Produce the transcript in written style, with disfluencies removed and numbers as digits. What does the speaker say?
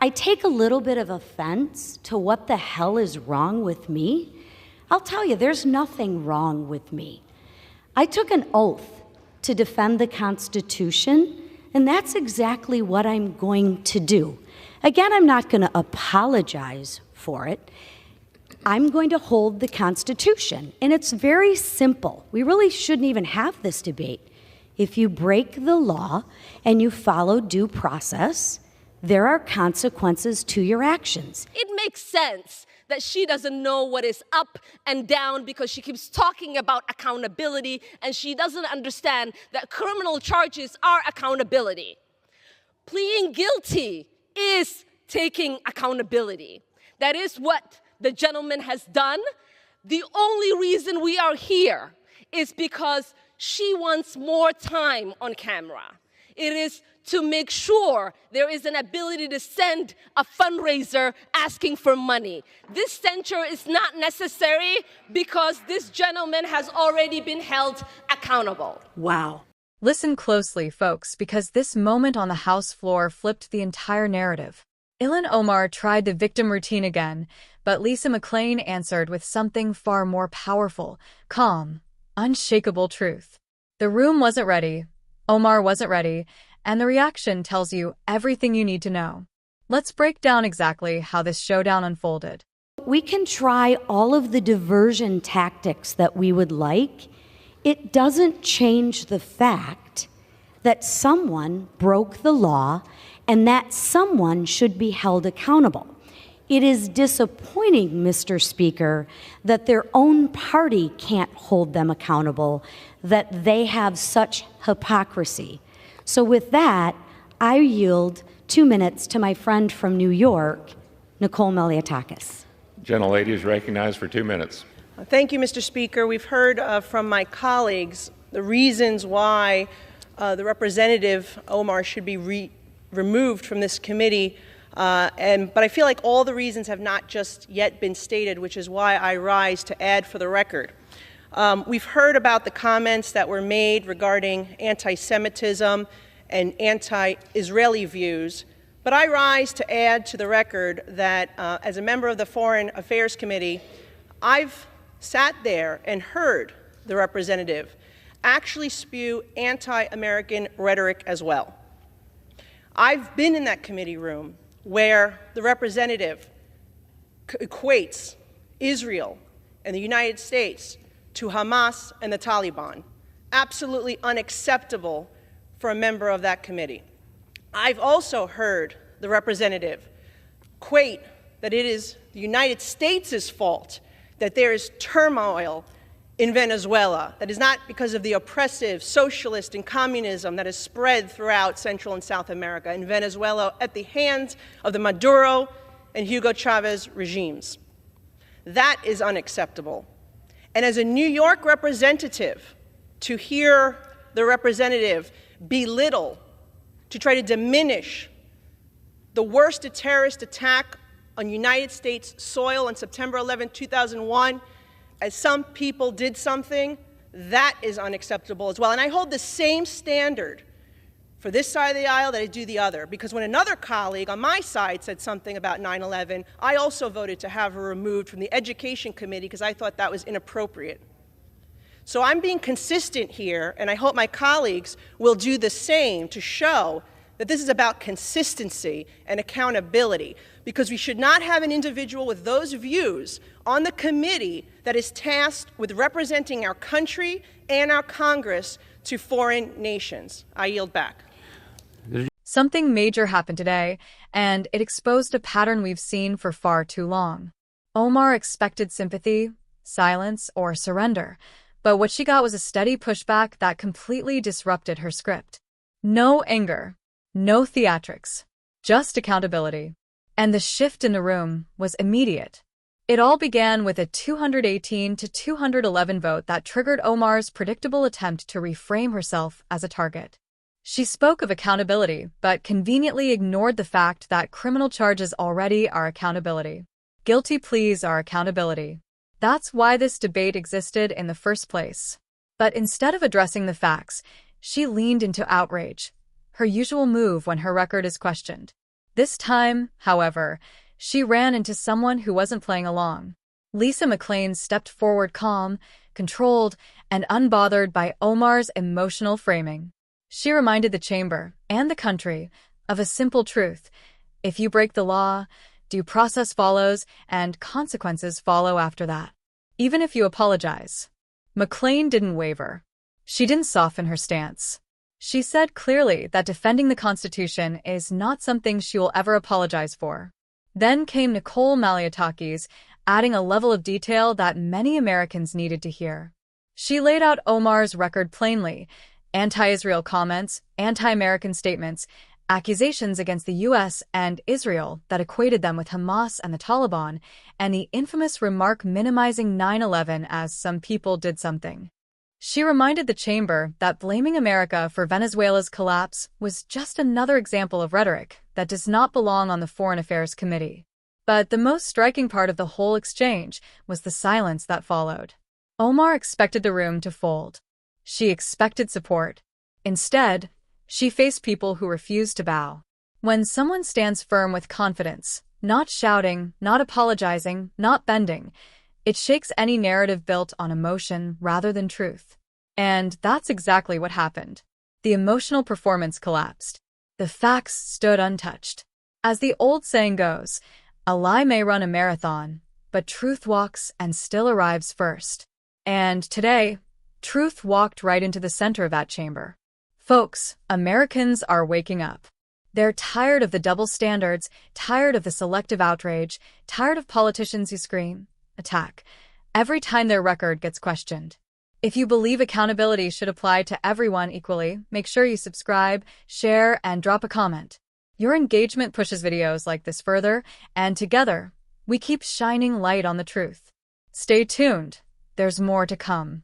I take a little bit of offense to what the hell is wrong with me. I'll tell you, there's nothing wrong with me. I took an oath to defend the Constitution, and that's exactly what I'm going to do. Again, I'm not going to apologize for it. I'm going to hold the Constitution, and it's very simple. We really shouldn't even have this debate. If you break the law and you follow due process, there are consequences to your actions. It makes sense that she doesn't know what is up and down because she keeps talking about accountability and she doesn't understand that criminal charges are accountability. Pleading guilty is taking accountability. That is what the gentleman has done. The only reason we are here is because she wants more time on camera. It is to make sure there is an ability to send a fundraiser asking for money. This censure is not necessary because this gentleman has already been held accountable. Wow. Listen closely, folks, because this moment on the House floor flipped the entire narrative. Ilhan Omar tried the victim routine again, but Lisa McClain answered with something far more powerful, calm, unshakable truth. The room wasn't ready, Omar wasn't ready, and the reaction tells you everything you need to know. Let's break down exactly how this showdown unfolded. We can try all of the diversion tactics that we would like. It doesn't change the fact that someone broke the law and that someone should be held accountable. It is disappointing, Mr. Speaker, that their own party can't hold them accountable, that they have such hypocrisy. So with that, I yield 2 minutes to my friend from New York, Nicole Malliotakis. Gentlelady is recognized for 2 minutes. Thank you, Mr. Speaker. We've heard from my colleagues the reasons why the Representative Omar should be removed from this committee, but I feel like all the reasons have not just yet been stated, which is why I rise to add for the record. We've heard about the comments that were made regarding anti-Semitism and anti-Israeli views, but I rise to add to the record that as a member of the Foreign Affairs Committee, I've sat there and heard the representative actually spew anti-American rhetoric as well. I've been in that committee room where the representative equates Israel and the United States to Hamas and the Taliban. Absolutely unacceptable for a member of that committee. I've also heard the representative equate that it is the United States' fault that there is turmoil in Venezuela, that is not because of the oppressive socialist and communism that has spread throughout Central and South America and Venezuela at the hands of the Maduro and Hugo Chavez regimes. That is unacceptable. And as a New York representative, to hear the representative belittle, to try to diminish the worst terrorist attack on United States soil on September 11, 2001, as some people did something, that is unacceptable as well. And I hold the same standard for this side of the aisle that I do the other, because when another colleague on my side said something about 9/11, I also voted to have her removed from the Education Committee because I thought that was inappropriate. So I'm being consistent here, and I hope my colleagues will do the same to show that this is about consistency and accountability, because we should not have an individual with those views on the committee that is tasked with representing our country and our Congress to foreign nations. I yield back. Something major happened today, and it exposed a pattern we've seen for far too long. Omar expected sympathy, silence, or surrender, but what she got was a steady pushback that completely disrupted her script. No anger, no theatrics, just accountability. And the shift in the room was immediate. It all began with a 218 to 211 vote that triggered Omar's predictable attempt to reframe herself as a target. She spoke of accountability, but conveniently ignored the fact that criminal charges already are accountability. Guilty pleas are accountability. That's why this debate existed in the first place. But instead of addressing the facts, she leaned into outrage, her usual move when her record is questioned. This time, however, she ran into someone who wasn't playing along. Lisa McClain stepped forward calm, controlled, and unbothered by Omar's emotional framing. She reminded the chamber and the country of a simple truth. If you break the law, due process follows, and consequences follow after that. Even if you apologize. McClain didn't waver. She didn't soften her stance. She said clearly that defending the Constitution is not something she will ever apologize for. Then came Nicole Malliotakis, adding a level of detail that many Americans needed to hear. She laid out Omar's record plainly: anti-Israel comments, anti-American statements, accusations against the U.S. and Israel that equated them with Hamas and the Taliban, and the infamous remark minimizing 9/11 as some people did something. She reminded the chamber that blaming America for Venezuela's collapse was just another example of rhetoric that does not belong on the Foreign Affairs Committee. But the most striking part of the whole exchange was the silence that followed. Omar expected the room to fold. She expected support. Instead, she faced people who refused to bow. When someone stands firm with confidence, not shouting, not apologizing, not bending, it shakes any narrative built on emotion rather than truth. And that's exactly what happened. The emotional performance collapsed. The facts stood untouched. As the old saying goes, a lie may run a marathon, but truth walks and still arrives first. And today, truth walked right into the center of that chamber. Folks, Americans are waking up. They're tired of the double standards, tired of the selective outrage, tired of politicians who scream, attack, every time their record gets questioned. If you believe accountability should apply to everyone equally, make sure you subscribe, share, and drop a comment. Your engagement pushes videos like this further, and together, we keep shining light on the truth. Stay tuned. There's more to come.